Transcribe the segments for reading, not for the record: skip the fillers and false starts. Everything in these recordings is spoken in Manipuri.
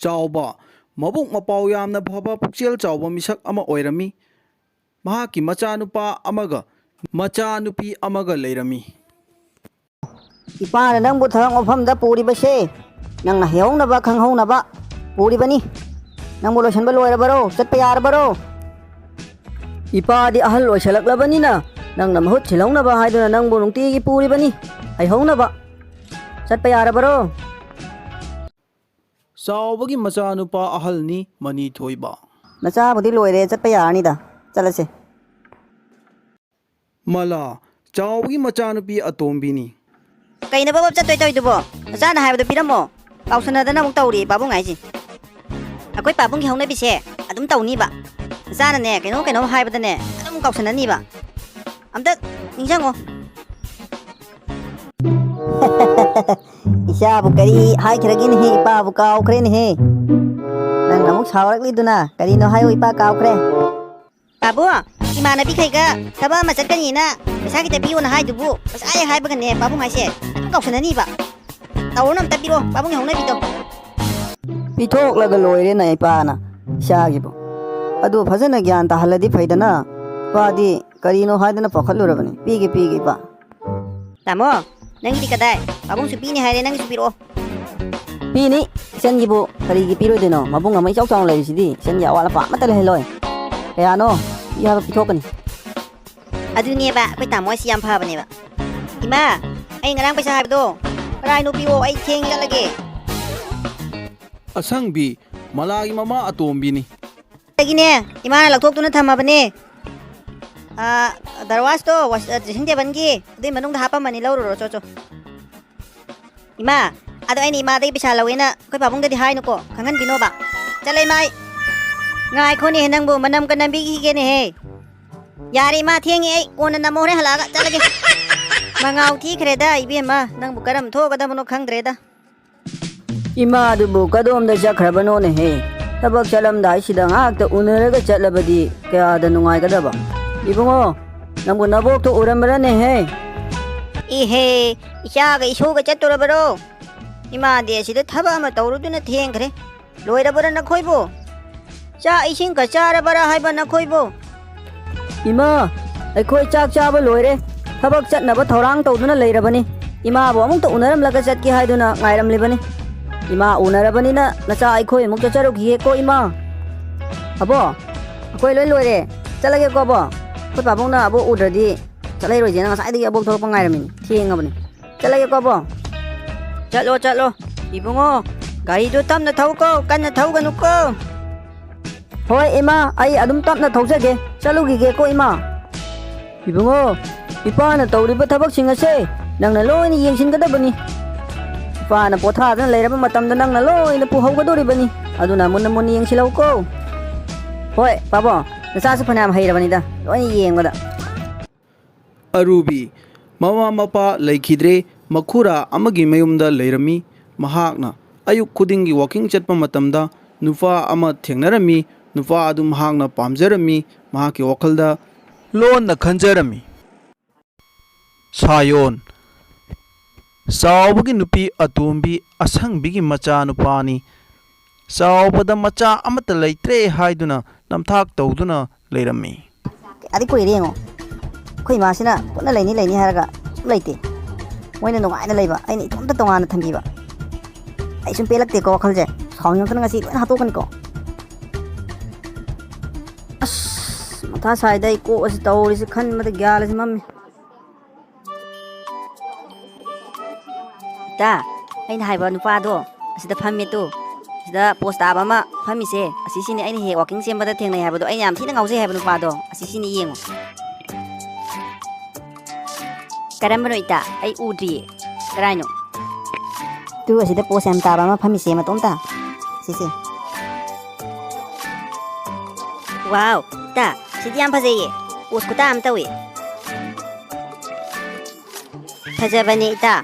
ꯆꯥꯎꯕ ꯃꯕꯨꯛ ꯃꯄꯥꯎ ꯌꯥꯝꯅ ꯐꯕ ꯄꯨꯛꯆꯦꯜ ꯆꯥꯎꯕ ꯃꯤꯁꯛ ꯑꯃ ꯑꯣꯏꯔꯝꯃꯤ꯫ ꯃꯍꯥꯛꯀꯤ ꯃꯆꯥꯅꯨꯄꯥ ꯑꯃꯒ ꯃꯆꯥꯅꯨꯄꯤ ꯑꯃꯒ ꯂꯩꯔꯝꯃꯤ꯫ ꯏꯄꯥꯅ ꯅꯪꯕꯨ ꯊꯕꯛ ꯃꯐꯝꯗ ꯄꯨꯔꯤꯕꯁꯦ ꯅꯪꯅ ꯍꯩꯍꯧꯅꯕ ꯈꯪꯍꯧꯅꯕ ꯄꯨꯔꯤꯕꯅꯤ꯫ ꯅꯪꯕꯨ ꯂꯣꯏꯁꯤꯟꯕ ꯂꯣꯏꯔꯕꯔꯣ? ꯆꯠꯄ ꯌꯥꯔꯕꯔꯣ? ꯏꯄꯥꯗꯤ ꯑꯍꯜ ꯑꯣꯏꯁꯜꯂꯛꯂꯕꯅꯤꯅ ꯅꯪꯅ ꯃꯍꯨꯠ ꯁꯤꯜꯍꯧꯅꯕ ꯍꯥꯏꯗꯨꯅ ꯅꯪꯕꯨ ꯅꯨꯡꯇꯤꯒꯤ ꯄꯨꯔꯤꯕꯅꯤ ꯍꯩꯍꯧꯅꯕ꯫ ꯆꯠꯄ ꯌꯥꯔꯕꯔꯣ? ꯆꯥꯎꯕꯒꯤ ꯃꯆꯥꯅꯨꯄꯥ ꯑꯍꯜꯅꯤ ꯃꯅꯤꯊꯣꯏꯕ꯫ ꯅꯆꯥꯕꯨꯗꯤ ꯂꯣꯏꯔꯦ, ꯆꯠꯄ ꯌꯥꯔꯅꯤꯗ, ꯆꯠꯂꯁꯦ꯫ ꯃꯂꯥ ꯆꯥꯎꯕꯒꯤ ꯃꯆꯥꯅꯨꯄꯤ ꯑꯇꯣꯝꯕꯤꯅꯤ꯫ ꯀꯩꯅꯣ ꯕꯕ ꯆꯠꯇꯣꯏ ꯇꯧꯏꯗꯨꯕꯣ? ꯅꯆꯥꯅ ꯍꯥꯏꯕꯗꯣ ꯄꯤꯔꯝꯃꯣ꯫ ꯀꯥꯎꯁꯟꯅꯗꯅ ꯑꯃꯨꯛ ꯇꯧꯔꯤ ꯄꯥꯕꯨꯡ ꯍꯥꯏꯁꯦ꯫ ꯑꯩꯈꯣꯏ ꯄꯥꯕꯨꯡꯒꯤ ꯍꯧꯅꯕꯤꯁꯦ ꯑꯗꯨꯝ ꯇꯧꯅꯤꯕ꯫ ꯅꯆꯥꯅꯅꯦ ꯀꯩꯅꯣꯝ ꯍꯥꯏꯕꯗꯅꯦ ꯑꯗꯨꯝ ꯀꯥꯎꯁꯟꯅꯅꯤꯕ꯫ ꯑꯝꯇ ꯅꯤꯡꯁꯤꯡꯉꯣ꯫ ꯏꯆꯥꯕꯨ ꯀꯔꯤ ꯍꯥꯏꯈ꯭ꯔꯒꯦꯅꯦꯍꯦ, ꯏꯄꯥꯕꯨ ꯀꯥꯎꯈ꯭ꯔꯦꯅꯦꯍꯦ꯫ ꯅꯪ ꯑꯃꯨꯛ ꯁꯥꯎꯔꯛꯂꯤꯗꯨꯅ ꯀꯔꯤꯅꯣ ꯍꯥꯏꯌꯨ, ꯏꯄꯥ ꯀꯥꯎꯈ꯭ꯔꯦ꯫ ꯄꯥꯕꯨꯡ, ꯏꯃꯥꯟꯅꯕꯤꯈꯩꯒ ꯊꯕꯛ ꯑꯃ ꯆꯠꯀꯅꯤꯅ ꯄꯩꯁꯥ ꯈꯤꯇ ꯄꯤꯌꯣꯅ ꯍꯥꯏꯗꯨꯕꯨ ꯄꯩꯁꯥ ꯍꯦꯛ ꯍꯥꯏꯕꯒꯅꯦ ꯄꯥꯕꯨꯡ ꯍꯥꯏꯁꯦ ꯑꯗꯨꯝ ꯀꯥꯎꯁꯟꯅꯅꯤꯕ꯫ ꯇꯧꯔꯨꯅꯨ, ꯑꯝꯇ ꯄꯤꯔꯣ ꯄꯥꯕꯨꯡꯒꯤ ꯍꯧꯅꯕꯤꯗꯣ꯫ ꯄꯤꯊꯣꯛꯂꯒ ꯂꯣꯏꯔꯦꯅ ꯏꯄꯥꯅ ꯏꯆꯥꯒꯤꯕꯨ꯫ ꯑꯗꯨ ꯐꯖꯅ ꯒ꯭ꯌꯥꯟ ꯇꯥꯍꯜꯂꯗꯤ ꯐꯩꯗꯅ꯫ ꯏꯄꯥꯗꯤ ꯀꯔꯤꯅꯣ ꯍꯥꯏꯗꯅ ꯄꯥꯈꯠꯂꯨꯔꯕꯅꯤ꯫ ꯄꯤꯒꯦ ꯏꯄꯥ꯫ ꯇꯥꯃꯣ, ꯅꯪꯒꯤꯗꯤ ꯀꯗꯥꯏ? ꯄꯥꯕꯨꯡꯁꯨ ꯄꯤꯅꯤ ꯍꯥꯏꯔꯦ, ꯅꯪꯒꯤꯁꯨ ꯄꯤꯔꯛꯑꯣ꯫ ꯄꯤꯅꯤ, ꯏꯆꯟꯒꯤꯕꯨ ꯀꯔꯤꯒꯤ ꯄꯤꯔꯣꯏꯗꯣꯏꯅꯣ? ꯃꯕꯨꯡ ꯑꯃ ꯏꯆꯥꯎ ꯆꯥꯎꯅ ꯂꯩꯔꯤꯁꯤꯗꯤ ꯏꯆꯟꯒꯤ ꯑꯋꯥꯠ ꯑꯄꯥ ꯑꯃꯠꯇ ꯂꯩꯍꯜꯂꯣꯏ꯫ ꯀꯌꯥꯅꯣ? ꯄꯤꯌꯨ ꯍꯥꯏꯕ ꯄꯤꯊꯣꯛꯀꯅꯤ꯫ ꯑꯗꯨꯅꯦꯕ, ꯑꯩꯈꯣꯏ ꯇꯥꯃꯣ ꯍꯥꯏꯁꯤ ꯌꯥꯝ ꯐꯕꯅꯦꯕ꯫ ꯏꯃꯥ, ꯑꯩ ꯉꯔꯥꯡ ꯄꯩꯁꯥ ꯍꯥꯏꯕꯗꯣ ꯀꯔꯥꯏꯅꯣ ꯄꯤꯔꯛꯑꯣ, ꯑꯩ ꯊꯦꯡ ꯆꯠꯂꯒꯦ꯫ ꯑꯁꯪꯕꯤ ꯃꯂꯥꯒꯤ ꯃꯃꯥ ꯑꯇꯣꯝꯕꯤꯅꯤ꯫ ꯑꯩꯒꯤꯅꯦ ꯏꯃꯥꯅ ꯂꯧꯊꯣꯛꯇꯨꯅ ꯊꯝꯃꯕꯅꯦ꯫ ꯗꯔꯋꯥꯁꯇꯣ ꯗ꯭ꯔꯦꯁꯤꯡ ꯇꯦꯕꯜꯒꯤ ꯑꯗꯨꯏ ꯃꯅꯨꯡꯗ ꯍꯥꯞꯄꯝꯕꯅꯤ, ꯂꯧꯔꯨꯔꯣ ꯆꯣ꯫ ꯏꯃꯥ, ꯑꯗꯣ ꯑꯩꯅ ꯏꯃꯥꯗꯒꯤ ꯄꯩꯁꯥ ꯂꯧꯋꯦꯅ ꯑꯩꯈꯣꯏ ꯄꯥꯕꯨꯡꯗꯗꯤ ꯍꯥꯏꯅꯨꯀꯣ, ꯈꯪꯍꯟꯕꯤꯅꯣꯕ꯫ ꯆꯠꯂꯦ ꯏꯃꯥ ꯑꯩ꯫ ꯉꯥꯏꯈꯣꯅꯦꯍꯦ ꯅꯪꯕꯨ, ꯃꯅꯝꯒ ꯅꯝꯕꯤꯈꯤꯒꯦꯅꯦꯍꯦ꯫ ꯌꯥꯔꯦ ꯏꯃꯥ, ꯊꯦꯡꯉꯦ ꯑꯩ ꯀꯣꯟꯅ ꯅꯝꯃꯣ, ꯍꯣꯔꯦꯟ ꯍꯜꯂꯛꯑꯒ ꯆꯠꯂꯒꯦ꯫ ꯃꯉꯥꯎ ꯊꯤꯈ꯭ꯔꯦꯗ ꯏꯕꯦꯝꯃ, ꯅꯪꯕꯨ ꯀꯔꯝ ꯊꯣꯛꯀꯗꯕꯅꯣ ꯈꯪꯗ꯭ꯔꯦꯗ꯫ ꯏꯃꯥꯗꯨꯕꯨ ꯀꯗꯣꯝꯗ ꯆꯠꯈ꯭ꯔꯕꯅꯣꯅꯦꯍꯦ? ꯊꯕꯛ ꯆꯠꯂꯝꯗꯥꯏꯁꯤꯗ ꯉꯥꯛꯇ ꯎꯅꯔꯒ ꯆꯠꯂꯕꯗꯤ ꯀꯌꯥꯗ ꯅꯨꯡꯉꯥꯏꯒꯗꯕ꯫ ꯏꯕꯨꯡꯉꯣ, ꯅꯪꯕꯨ ꯅꯕꯣꯛꯇꯣ ꯎꯔꯝꯕꯔꯅꯦꯍꯦ? ꯏꯍꯦ, ꯏꯆꯥꯒ ꯏꯁꯨꯒ ꯆꯠꯇꯣꯔꯕꯔꯣ? ꯏꯃꯥꯗꯤ ꯑꯁꯤꯗ ꯊꯕꯛ ꯑꯃ ꯇꯧꯔꯨꯗꯨꯅ ꯊꯦꯡꯈ꯭ꯔꯦ꯫ ꯂꯣꯏꯔꯕꯔꯥ ꯅꯈꯣꯏꯕꯨ? ꯆꯥꯛ ꯏꯁꯤꯡꯒ ꯆꯥꯔꯕꯔꯥ ꯍꯥꯏꯕ ꯅꯈꯣꯏꯕꯨ? ꯏꯃꯥ, ꯑꯩꯈꯣꯏ ꯆꯥꯛ ꯆꯥꯕ ꯂꯣꯏꯔꯦ꯫ ꯊꯕꯛ ꯆꯠꯅꯕ ꯊꯧꯔꯥꯡ ꯇꯧꯗꯨꯅ ꯂꯩꯔꯕꯅꯤ꯫ ꯏꯃꯥꯕꯨ ꯑꯃꯨꯛꯇ ꯎꯅꯔꯝꯂꯒ ꯆꯠꯀꯦ ꯍꯥꯏꯗꯨꯅ ꯉꯥꯏꯔꯝꯂꯤꯕꯅꯤ꯫ ꯏꯃꯥ ꯎꯅꯔꯕꯅꯤꯅ ꯅꯆꯥ ꯑꯩꯈꯣꯏ ꯑꯃꯨꯛ ꯆꯠꯆꯔꯨꯈꯤꯒꯦꯀꯣ ꯏꯃꯥ꯫ ꯑꯕꯣ, ꯑꯩꯈꯣꯏ ꯂꯣꯏ ꯂꯣꯏꯔꯦ, ꯆꯠꯂꯒꯦꯀꯣ ꯑꯕꯣ꯫ ꯑꯩꯈꯣꯏ ꯄꯥꯕꯨꯡꯅ ꯑꯕꯣꯛ ꯎꯗ꯭ꯔꯗꯤ ꯆꯠꯂꯔꯣꯏꯁꯦꯅ ꯉꯁꯥꯏꯗꯒꯤ ꯑꯕꯣꯛ ꯊꯣꯛꯂꯛꯄ ꯉꯥꯏꯔꯝꯃꯤꯅꯤ, ꯊꯦꯡꯉꯕꯅꯤ꯫ ꯆꯠꯂꯒꯦꯀꯣ ꯑꯕꯣ꯫ ꯆꯠꯂꯣ꯫ ꯏꯕꯨꯡꯉꯣ, ꯒꯥꯔꯤꯗꯣ ꯇꯞꯅ ꯊꯧꯀꯣ, ꯀꯟꯅ ꯊꯧꯒꯅꯨꯀꯣ꯫ ꯍꯣꯏ ꯏꯃꯥ, ꯑꯩ ꯑꯗꯨꯝ ꯇꯞꯅ ꯊꯧꯖꯒꯦ, ꯆꯠꯂꯨꯈꯤꯒꯦꯀꯣ ꯏꯃꯥ꯫ ꯏꯕꯨꯡꯉꯣ, ꯏꯄꯥꯅ ꯇꯧꯔꯤꯕ ꯊꯕꯛꯁꯤꯡ ꯑꯁꯦ ꯅꯪꯅ ꯂꯣꯏꯅ ꯌꯦꯡꯁꯤꯟꯒꯗꯕꯅꯤ꯫ ꯏꯄꯥꯅ ꯄꯣꯊꯥꯗꯅ ꯂꯩꯔꯕ ꯃꯇꯝꯗ ꯅꯪꯅ ꯂꯣꯏꯅ ꯄꯨꯍꯧꯒꯗꯣꯔꯤꯕꯅꯤ꯫ ꯑꯗꯨꯅ ꯃꯨꯟꯅ ꯌꯦꯡꯁꯤꯜꯍꯧꯀꯣ꯫ ꯍꯣꯏ ꯄꯥꯕꯣ, ꯅꯆꯥꯁꯨ ꯐꯅꯌꯥꯝ ꯍꯩꯔꯕꯅꯤꯗ, ꯂꯣꯏꯅ ꯌꯦꯡꯕꯗ꯫ ꯑꯔꯨꯕꯤ ꯃꯃꯥ ꯃꯄꯥ ꯂꯩꯈꯤꯗ꯭ꯔꯦ, ꯃꯈꯨꯔꯥ ꯑꯃꯒꯤ ꯃꯌꯨꯝꯗ ꯂꯩꯔꯝꯃꯤ꯫ ꯃꯍꯥꯛꯅ ꯑꯌꯨꯛ ꯈꯨꯗꯤꯡꯒꯤ ꯋꯥꯀꯤꯡ ꯆꯠꯄ ꯃꯇꯝꯗ ꯅꯨꯄꯥ ꯑꯃ ꯊꯦꯡꯅꯔꯝꯃꯤ꯫ ꯅꯨꯄꯥ ꯑꯗꯨ ꯃꯍꯥꯛꯅ ꯄꯥꯝꯖꯔꯝꯃꯤ꯫ ꯃꯍꯥꯛꯀꯤ ꯋꯥꯈꯜꯗ ꯂꯣꯟꯅ ꯈꯟꯖꯔꯝꯃꯤ, ꯁꯥꯌꯣꯟ ꯆꯥꯎꯕꯒꯤ ꯅꯨꯄꯤ ꯑꯇꯣꯝꯕꯤ ꯑꯁꯪꯕꯤꯒꯤ ꯃꯆꯥꯅꯨꯄꯥꯅꯤ꯫ ꯆꯥꯎꯕꯗ ꯃꯆꯥ ꯑꯃꯠꯇ ꯂꯩꯇ꯭ꯔꯦ ꯍꯥꯏꯗꯨꯅ ꯅꯝꯊꯥꯛ ꯇꯧꯗꯨꯅ ꯂꯩꯔꯝꯃꯤ꯫ ꯑꯗꯩ ꯀꯨꯏꯔꯦ ꯌꯦꯡꯉꯣ, ꯑꯩꯈꯣꯏ ꯏꯃꯥꯁꯤꯅ ꯄꯨꯟꯅ ꯂꯩꯅꯤ ꯍꯥꯏꯔꯒ ꯁꯨꯝ ꯂꯩꯇꯦ꯫ ꯃꯣꯏꯅ ꯅꯨꯡꯉꯥꯏꯅ ꯂꯩꯕ, ꯑꯩꯅ ꯏꯇꯣꯝꯇ ꯇꯣꯉꯥꯟꯅ ꯊꯝꯕꯤꯕ꯫ ꯑꯩ ꯁꯨꯝ ꯄꯦꯜꯂꯛꯇꯦꯀꯣ ꯋꯥꯈꯜꯁꯦ꯫ ꯁꯥꯎꯅꯤꯡꯉꯛꯇꯅ ꯉꯁꯤ ꯂꯣꯏꯅ ꯍꯥꯠꯇꯣꯛꯀꯅꯤꯀꯣ꯫ ꯑꯁ, ꯃꯊꯥ ꯁꯥꯏꯗ ꯑꯩ ꯀꯣꯛ ꯑꯁꯤ ꯇꯧꯔꯤꯁꯤ ꯈꯟꯕꯗ ꯒ꯭ꯌꯥꯟ ꯑꯁꯤ ꯃꯝꯃꯤ꯫ ꯏꯇꯥ, ꯑꯩꯅ ꯍꯥꯏꯕ ꯅꯨꯄꯥꯗꯣ ꯑꯁꯤꯗ ꯐꯝꯃꯦ ꯇꯨ꯫ ꯁꯤꯗ ꯄꯣꯁ ꯇꯥꯕ ꯑꯃ ꯐꯝꯃꯤꯁꯦ, ꯑꯁꯤꯁꯤꯅꯤ ꯑꯩꯅ ꯍꯦꯛ ꯋꯥꯀꯤꯡ ꯆꯦꯟꯕꯗ ꯊꯦꯡꯅꯩ ꯍꯥꯏꯕꯗꯣ, ꯑꯩꯅ ꯌꯥꯝ ꯊꯤꯅ ꯉꯥꯎꯖꯩ ꯍꯥꯏꯕ ꯅꯨꯄꯥꯗꯣ, ꯑꯁꯤꯁꯤꯅꯤ ꯌꯦꯡꯉꯣ꯫ ꯀꯔꯝꯕꯅꯣ ꯏꯇꯥ? ꯑꯩ ꯎꯗ꯭ꯔꯤꯌꯦ, ꯀꯔꯥꯏꯅꯣ? ꯇꯨ ꯑꯁꯤꯗ ꯄꯣꯁ ꯌꯥꯝ ꯇꯥꯕ ꯑꯃ ꯐꯝꯃꯤꯁꯦ ꯃꯇꯣꯝꯇ, ꯁꯤꯁꯦ꯫ ꯋꯥꯎ, ꯏꯇꯥ, ꯁꯤꯗꯤ ꯌꯥꯝ ꯐꯖꯩꯌꯦ, ꯄꯣꯁ ꯈꯨꯇꯥ ꯑꯃ ꯇꯧꯏ꯫ ꯐꯖꯕꯅꯦ ꯏꯇꯥ,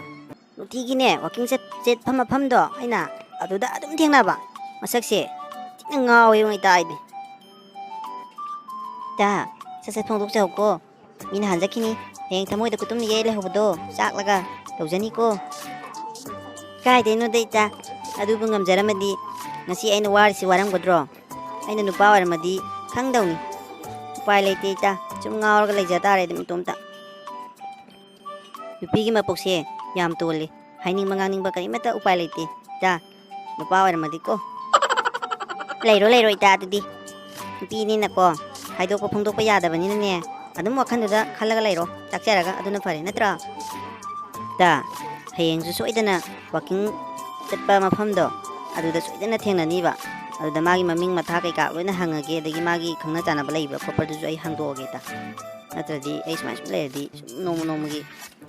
ꯅꯨꯡꯇꯤꯒꯤꯅꯦ ꯋꯥꯀꯤꯡ ꯆꯠꯐꯝ ꯃꯐꯝꯗꯣ ꯑꯩꯅ ꯑꯗꯨꯗ ꯑꯗꯨꯝ ꯊꯦꯡꯅꯕ꯫ ꯃꯁꯛꯁꯦ ꯊꯤꯅ ꯉꯥꯎꯋꯦ ꯏꯇꯥ ꯑꯩꯗꯤ꯫ ꯏꯇꯥ, ꯁꯠ ꯐꯣꯡꯗꯣꯛꯆꯧꯀꯣ, ꯃꯤꯅ ꯍꯟꯖꯈꯤꯅꯤ꯫ ꯍꯌꯦꯡ ꯊꯃꯣꯏꯗ ꯀꯨꯇꯨꯝꯅ ꯌꯩ ꯂꯩꯍꯧꯕꯗꯣ ꯆꯥꯛꯂꯒ ꯇꯧꯖꯅꯤꯀꯣ꯫ ꯀꯥꯏꯗꯩꯅꯣꯗ ꯏꯇꯥ, ꯑꯗꯨꯕꯨ ꯉꯝꯖꯔꯝꯃꯗꯤ ngasi aina warisi waramgadro aina nupa waramadi khangdawni upai leite ita chum ngawarga leija tare dum itomta nupigi mapokse yam tole haining manganing ba karimata upai leite ta nupa waramadi ko leiro ita adudi nupi ni na ko haidok ko phongdok pa yadabani ne adum wakhanduda khalaga leiro takcharaga aduna fare natra ta hayengsu soidana walking chatpa mafamdo aduda soidana thengnani ba aduda magi maming matha kai ka loina hangage adagi magi khangna chana ba leiba khopar du ai hangdoge ta natradi ai smash lerdi nomu gi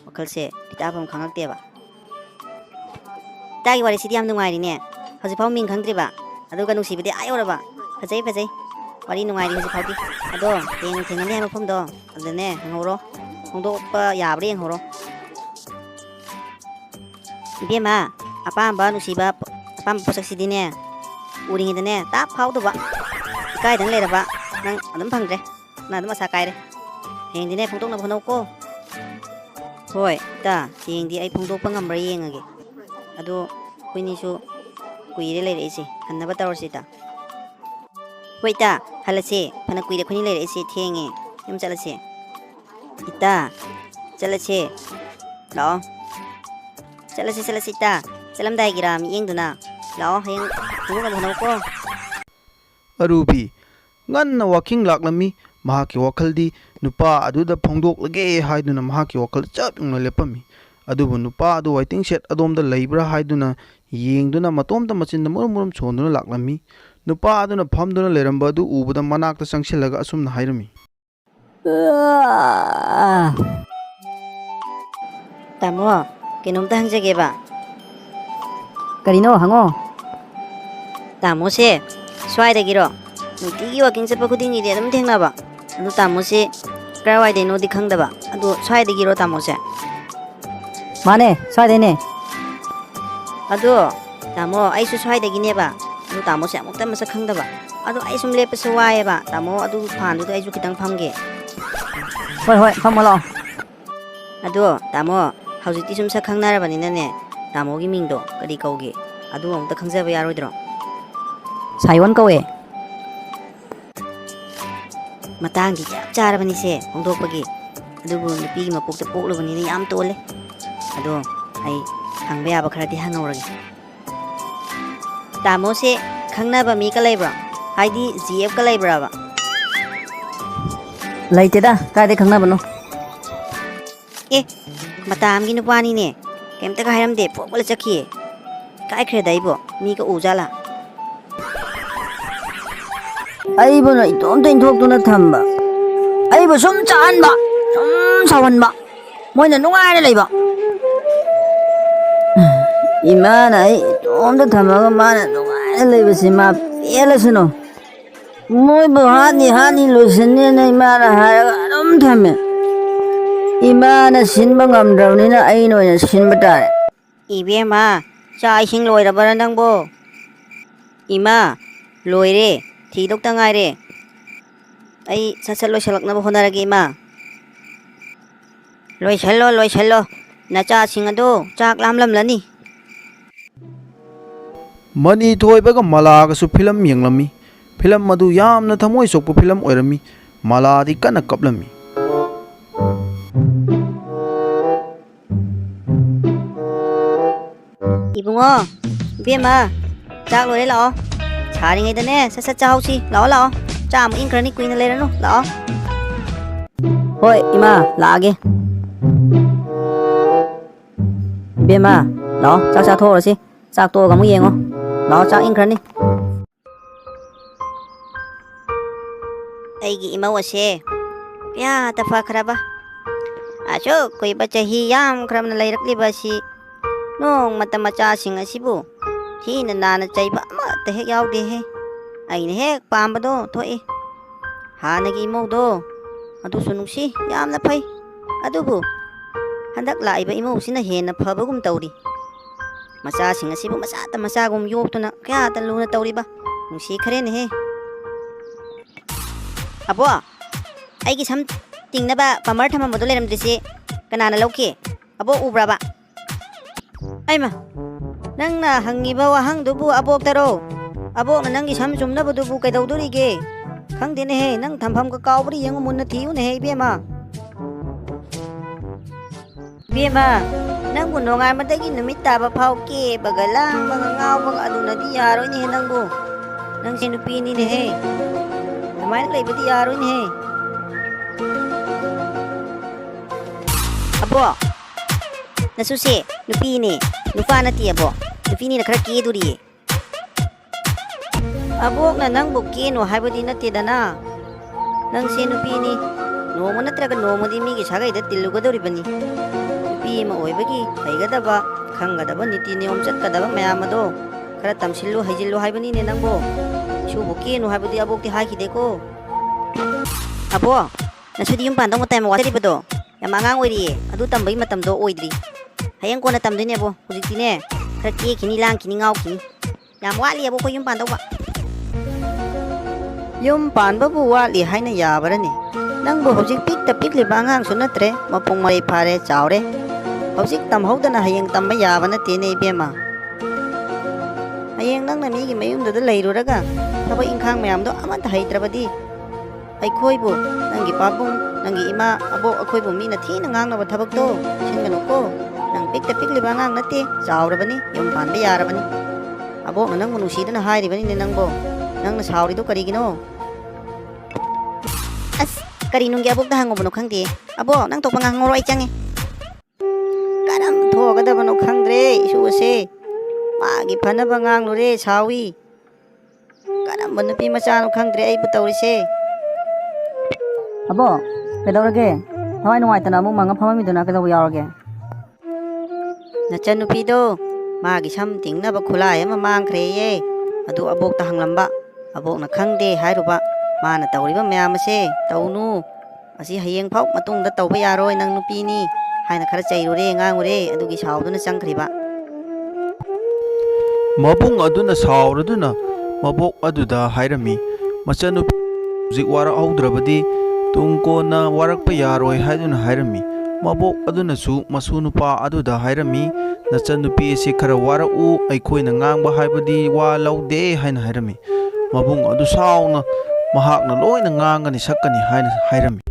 wakhalse kitapam khangakte ba tagi wari sidi am nungai ne haji phau ming khangdri ba aduga nusibidi ayora ba phajai wari nungai haji phauti ado thengnani ha mafamdo adane ngoro hongdokpa yabre ngoro ibema apamba nusiba apamba posaksidi ne uringidane ta phaudu ba kai dang lera ba nang adum phangre na adum asa kai re hengdine phongtok na phonok ko hoi ta hengdi ai phongtok pa ngamra yengage ado kuini su kuire lere isi hanna ba tawrsi ta hoi ta halase phana kuire khuni lere isi thenge yum chalase ita chalase lao chalase ita chalamdai giram yengduna lao heng phongtok na phonok ko ꯑꯔꯨꯕꯤ ꯉꯟꯅ ꯋꯥꯀꯤꯡ ꯂꯥꯛꯂꯝꯃꯤ ꯃꯍꯥꯛꯀꯤ ꯋꯥꯈꯜꯗꯤ ꯅꯨꯄꯥ ꯑꯗꯨꯗ ꯐꯣꯡꯗꯣꯛꯂꯒꯦ ꯍꯥꯏꯗꯨꯅ ꯃꯍꯥꯛꯀꯤ ꯋꯥꯈꯜ ꯆꯞ ꯌꯨꯡꯅ ꯂꯦꯞꯄꯝꯃꯤ ꯑꯗꯨꯕꯨ ꯅꯨꯄꯥ ꯑꯗꯨ ꯋꯥꯏꯇꯤꯡ ꯁꯦꯠ ꯑꯗꯣꯝꯗ ꯂꯩꯕ꯭ꯔꯥ ꯍꯥꯏꯗꯨꯅ ꯌꯦꯡꯗꯨꯅ ꯃꯇꯣꯝꯇ ꯃꯆꯤꯟꯗ ꯃꯨꯔꯨꯝ ꯁꯣꯟꯗꯨꯅ ꯂꯥꯛꯂꯝꯃꯤ ꯅꯨꯄꯥ ꯑꯗꯨꯅ ꯐꯝꯗꯨꯅ ꯂꯩꯔꯝꯕ ꯑꯗꯨ ꯎꯕꯗ ꯃꯅꯥꯛꯇ ꯆꯪꯁꯤꯜꯂꯒ ꯑꯁꯨꯝꯅ ꯍꯥꯏꯔꯝꯃꯤ ꯇꯥꯃꯣ ꯀꯩꯅꯣꯝꯇ ꯍꯪꯖꯒꯦꯕ ꯀꯔꯤꯅꯣ ꯍꯪꯉꯣ ꯇꯥꯃꯣꯁꯦ ꯁ꯭ꯋꯥꯏꯗꯒꯤꯔꯣ ꯅꯨꯡꯇꯤꯒꯤ ꯋꯥꯀꯤꯡ ꯆꯠꯄ ꯈꯨꯗꯤꯡꯒꯤꯗꯤ ꯑꯗꯨꯝ ꯊꯦꯡꯅꯕ ꯑꯗꯨ ꯇꯥꯃꯣꯁꯦ ꯀꯔꯥꯏꯋꯥꯏꯗꯩꯅꯣꯗꯤ ꯈꯪꯗꯕ ꯑꯗꯨ ꯁ꯭ꯋꯥꯏꯗꯒꯤꯔꯣ ꯇꯥꯃꯣꯁꯦ ꯃꯥꯅꯦ ꯁ꯭ꯋꯥꯏꯗꯩꯅꯦ ꯑꯗꯣ ꯇꯥꯃꯣ ꯑꯩꯁꯨ ꯁ꯭ꯋꯥꯏꯗꯒꯤꯅꯦꯕ ꯑꯗꯨ ꯇꯥꯃꯣꯁꯦ ꯑꯃꯨꯛꯇ ꯃꯁꯛ ꯈꯪꯗꯕ ꯑꯗꯣ ꯑꯩ ꯁꯨꯝ ꯂꯦꯞꯄꯁꯨ ꯋꯥꯏꯑꯦꯕ ꯇꯥꯃꯣ ꯑꯗꯨ ꯐꯥꯟꯗꯨꯗ ꯑꯩꯁꯨ ꯈꯤꯇꯪ ꯐꯝꯒꯦ ꯍꯣꯏ ꯐꯝꯃꯣ ꯂꯥꯛꯑꯣ ꯑꯗꯣ ꯇꯥꯃꯣ ꯍꯧꯖꯤꯛꯇꯤ ꯁꯨꯝ ꯁꯛ ꯈꯪꯅꯔꯕꯅꯤꯅꯅꯦ ꯇꯥꯃꯣꯒꯤ ꯃꯤꯡꯗꯣ ꯀꯔꯤ ꯀꯧꯒꯦ ꯑꯗꯨ ꯑꯃꯨꯛꯇ ꯈꯪꯖꯕ ꯌꯥꯔꯣꯏꯗ꯭ꯔꯣ ꯁꯥꯏꯌꯣꯟ ꯀꯧꯋꯦ ꯃꯇꯥꯡꯗꯤ ꯆꯞ ꯆꯥꯔꯕꯅꯤꯁꯦ ꯍꯣꯡꯗꯣꯛꯄꯒꯤ ꯑꯗꯨꯕꯨ ꯅꯨꯄꯤꯒꯤ ꯃꯄꯣꯛꯇ ꯄꯣꯛꯂꯨꯕꯅꯤꯅ ꯌꯥꯝ ꯇꯣꯜꯂꯦ ꯑꯗꯣ ꯑꯩ ꯍꯪꯕ ꯌꯥꯕ ꯈꯔꯗꯤ ꯍꯪꯍꯧꯔꯒꯦ ꯇꯥꯃꯣꯁꯦ ꯈꯪꯅꯕ ꯃꯤꯒ ꯂꯩꯕ꯭ꯔꯣ ꯍꯥꯏꯗꯤ GFꯒ ꯂꯩꯕ꯭ꯔꯥꯕ ꯂꯩꯇꯦꯗ ꯀꯥꯏꯗꯩ ꯈꯪꯅꯕꯅꯣ ꯑꯦ ꯃꯇꯥꯝꯒꯤ ꯅꯨꯄꯥꯅꯤꯅꯦ ꯀꯩꯝꯇꯒ ꯍꯥꯏꯔꯝꯗꯦ ꯄꯣꯛꯄꯂ ꯆꯠꯈꯤꯌꯦ ꯀꯥꯏꯈ꯭ꯔꯦꯗ ꯑꯩꯕꯣ ꯃꯤꯒ ꯎꯖꯥꯠꯂꯥ ꯑꯩꯕꯨꯅ ꯏꯇꯣꯝꯇ ꯏꯟꯊꯣꯛꯇꯨꯅ ꯊꯝꯕ ꯑꯩꯕꯨ ꯁꯨꯝ ꯆꯥꯍꯟꯕ ꯁꯨꯝ ꯁꯥꯎꯍꯟꯕ ꯃꯣꯏꯅ ꯅꯨꯡꯉꯥꯏꯅ ꯂꯩꯕ ꯏꯃꯥꯅ ꯑꯩ ꯏꯇꯣꯝꯇ ꯊꯝꯃꯒ ꯃꯥꯅ ꯅꯨꯡꯉꯥꯏꯅ ꯂꯩꯕꯁꯤ ꯃꯥ ꯄꯦꯜꯂꯁꯅꯨ ꯃꯣꯏꯕꯨ ꯍꯥꯠꯅꯤ ꯂꯣꯏꯁꯟꯅꯦꯅ ꯏꯃꯥꯅ ꯍꯥꯏꯔꯒ ꯑꯗꯨꯝ ꯊꯝꯃꯦ 이마나 신방감드라우니나 아이노야 신부다. 이비엠아, 자 이싱 로이라바라 낭보. 이마, 로이레, 디독당아이레. 아이 사살로 샬락나보 호나라기 이마. 로이샬로. 나짜 싱아도 짝 람람라니. ꯃꯅꯤ ꯊꯣꯏꯕꯒ ꯃꯂꯥꯒꯁꯨ ꯐꯤꯂꯝ ꯌꯦꯡꯂꯝꯃꯤ ꯐꯤꯂꯝ ꯑꯗꯨ ꯌꯥꯝꯅ ꯊꯃꯣꯏ ꯁꯣꯛꯄ ꯐꯤꯂꯝ ꯑꯣꯏꯔꯝꯃꯤ ꯃꯂꯥꯗꯤ ꯀꯟꯅ ꯀꯞꯂꯝꯃꯤ 이붕어, 이비엠아, 짝 로이레 라오. 자링이드네, 사사 짜오시, 라오. 짜 아무 인크라니 꾸이나 레라노, 라오. 호이 이마 라게. 이베마 너 짝짝 토르시 짝 또 가무 잉어 너 짝 인크라니. ꯑꯩꯒꯤ ꯏꯃꯧ ꯀꯌꯥ ꯇꯐꯈ꯭ꯔꯕ ꯑꯁꯨꯛ ꯀꯨꯏꯕ ꯆꯍꯤ ꯌꯥꯝꯈ꯭ꯔꯕꯅ ꯂꯩꯔꯛꯂꯤꯕ ꯑꯁꯤ ꯅꯣꯡꯃꯇ ꯃꯆꯥꯁꯤꯡ ꯑꯁꯤꯕꯨ ꯊꯤꯅ ꯅꯥꯅ ꯆꯩꯕ ꯑꯃꯠꯇ ꯍꯦꯛ ꯌꯥꯎꯗꯦꯍꯦ ꯑꯩꯅ ꯍꯦꯛ ꯄꯥꯝꯕꯗꯣ ꯊꯣꯛꯏ ꯍꯥꯟꯅꯒꯤ ꯏꯃꯧꯗꯣ ꯑꯗꯨꯁꯨ ꯅꯨꯡꯁꯤ ꯌꯥꯝꯅ ꯐꯩ ꯑꯗꯨꯕꯨ ꯍꯟꯗꯛ ꯂꯥꯛꯏꯕ ꯏꯃꯧꯁꯤꯅ ꯍꯦꯟꯅ ꯐꯕꯒꯨꯝ ꯇꯧꯔꯤ ꯃꯆꯥꯁꯤꯡ ꯑꯁꯤꯕꯨ ꯃꯆꯥꯇ ꯃꯆꯥꯒꯨꯝ ꯌꯣꯛꯇꯨꯅ ꯀꯌꯥꯇ ꯂꯨꯅ ꯇꯧꯔꯤꯕ ꯅꯨꯡꯁꯤꯈ꯭ꯔꯦꯅꯦꯍꯦ ꯑꯕꯣ ꯑꯩꯒꯤ ꯁꯝ ꯇꯤꯡꯅꯕ ꯄꯃꯔ ꯊꯝꯃꯝꯕꯗꯣ ꯂꯩꯔꯝꯗ꯭ꯔꯤꯁꯤ ꯀꯅꯥꯅ ꯂꯧꯈꯤ ꯑꯕꯣ ꯎꯕ꯭ꯔꯕ ꯑꯩꯃ ꯅꯪꯅ ꯍꯪꯉꯤꯕ ꯋꯥꯍꯪꯗꯨꯕꯨ ꯑꯕꯣꯛꯇꯔꯣ Abokna nanggi sam chumnabadubu kaidawdorige khangdenehe nang thampham ka kaubri yengu munna thiyunehe ibema Bema nangbu nongamadagi numit taba phau ke bagalang mga ngawbang adunadi yaroy ni nangbu nang sinupini ni he Kumain laibadi yaroy ni he Abo Nasusi nupini nufa na ti abo nupini na khara ke duri Abok na nangbu ke no haibadi na ti dana nang sinupini nomo natraga nomo di migi sagai da tilugadoribani Nupi ma oibagi haigadaba khanggadaba niti niyom chatgadaba mayam ado khara tamsillu haijillu haibani ne nangbo subu ke no haibadi abok ti haikideko Abo nasudi yum pandong matai ma wataribado yam angang oiri adu tambai matamdo oidri hayang kona tamdine abo hujikti ne khara ke kini lang kini ngau kini yam wali abo ko yum pandong ba Yum panbabu wali haina yabarani Nangbu hojik pikta pikli bangang sunatre mapung mai pare chawre hojik tamhodana hayeng tamba yabana tene ibema hayeng nang nami gi mayum da leiruraga thaba ingkhang mayam do amata haitrabadi aikhoibu nangi papung nangi ima abo akhoibu mina thina ngang na thabak do singano ko nang pikta pikli bangang nate chawrabani yum panba yarabani abo nang munusidana hairibani ne nangbo nang na sawri do karigino Kari nunggi abok dah ngobono khangdi abo nang tok pangang ngoroi changi karam tho gada bano khangdre isu se magi phana bangang lure sawi karam banupi macha no khangdre ai butawri se Abo kedawrage thawai nuai tana mu manga phamami duna kedaw yawrage Nachanupi do magi sam tingna ba khulai ma mangkhre ye adu abok ta hanglamba abok na khangde hairuba Mana tawriba mayam ase tawnu asi hayeng phau matungda tawba yaroi nang nupi ni haina khara chairure ngangure adugi sawduna changkhriba Mabung aduna sawraduna mabok aduda hairami machanupi hujik wara haudrabadi tungkona warakpa yaroi haiduna hairami mabok aduna su masu nupa aduda hairami nachanupi ase khara wara u aikhoina ngangba haibadi wa laude haina hairami mabung adu sawna Mahakna loina ngangani sakani haina hairami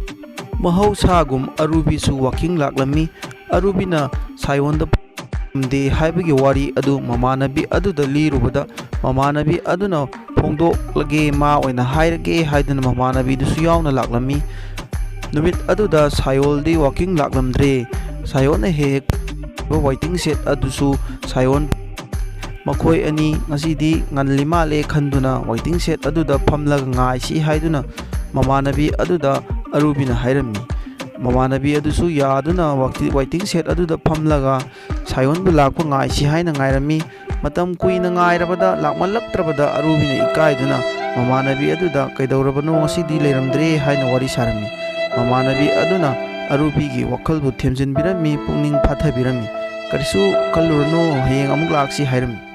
Mahausagum arubisu waking laklami arubina sayonda de haibagi wari adu mamanabi adu da lirubada mamanabi aduna phongdok lage ma oina hairage haidana mamanabi dusu yauna laklami numit adu da sayol de waking laklamdre sayona he waiting set adusu sayon Makhoi ani ngasidi nganlima le khanduna waiting set aduda phamlag ngai si haiduna mamanabi aduda arubina hairami mamanabi adusu yaduna waiting set aduda phamlaga sayon bu lakpa ngai si haina ngairami matam kuina ngairabada lakmalaktrabada arubina ikaiduna mamanabi aduda kaidawrabano ngasidi leiramdre haina wari sarami mamanabi aduna arubigi wakhalbu themjinbirami pungning phathabirami karisu kallurno hayeng amuk laksi hairami